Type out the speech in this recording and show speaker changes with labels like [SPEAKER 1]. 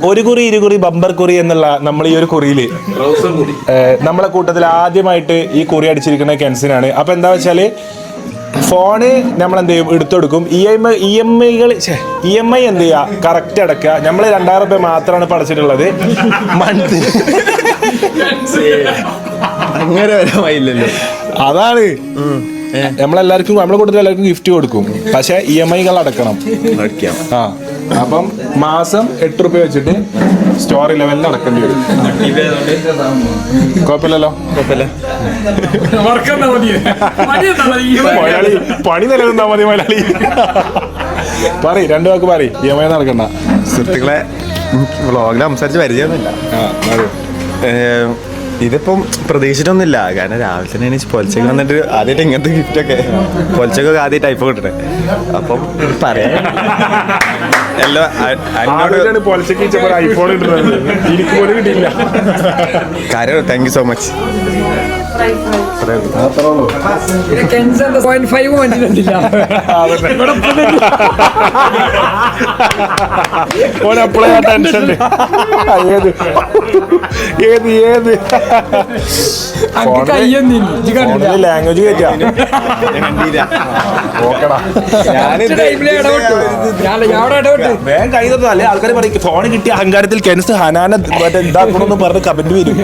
[SPEAKER 1] ഒരു കുറി ഇരുകുറി ബമ്പർ കുറി എന്നുള്ള നമ്മൾ ഈ ഒരു കുറിയില് നമ്മളെ കൂട്ടത്തിൽ ആദ്യമായിട്ട് ഈ കുറി അടിച്ചിരിക്കുന്ന കെൻസിനാണ്. അപ്പൊ എന്താ വെച്ചാല് ഫോണ് നമ്മൾ എന്ത് ചെയ്യും, എടുത്തെടുക്കും. ഇ എം ഐ എന്ത് ചെയ്യുക, കറക്റ്റ് അടക്കുക. നമ്മൾ 2000 രൂപ മാത്രമാണ് പഠിച്ചിട്ടുള്ളത് മന്ത്.
[SPEAKER 2] അങ്ങനെ വരാമില്ലല്ലോ.
[SPEAKER 1] അതാണ് നമ്മളെല്ലാവർക്കും, നമ്മളെ കൂട്ടത്തിൽ എല്ലാവർക്കും ഗിഫ്റ്റ് കൊടുക്കും. പക്ഷെ EMI അടക്കണം. ആ, അപ്പം മാസം 8 രൂപ വെച്ചിട്ട് സ്റ്റോർ 11 അടക്കേണ്ടി വരും. കുഴപ്പമില്ലല്ലോ, പണി നിലനിന്നാ മതി മലയാളി. പറയ്, 2 വാക്ക് പറയ്. EMI നടക്കണ്ട.
[SPEAKER 2] സുഹൃത്തുക്കളെ, വ്ളോഗിൽ സംസാരിച്ച് പരിചയമൊന്നുമില്ല. ഇതിപ്പം പ്രതീക്ഷിച്ചിട്ടൊന്നുമില്ല. കാരണം രാവിലെ തന്നെ എനിക്ക് പൊലച്ചക്ക് വന്നിട്ട് ആദ്യമായിട്ട് ഇങ്ങനത്തെ ഗിഫ്റ്റൊക്കെ, പൊലച്ചക്കൊക്കെ ആദ്യം ടൈപ്പ് കിട്ടണേ. അപ്പം പറയാൻ കാര്യം thank you so much.
[SPEAKER 1] Language കേറ്റാ വേഗം കൈ തട്ടോ. അല്ലെ ആൾക്കാർ പറയും ഫോൺ കിട്ടിയ അഹങ്കാരത്തിൽ കെൻസ് ഹനാനെ ഇതാക്കണമെന്ന് പറഞ്ഞ് കമന്റ് വരും.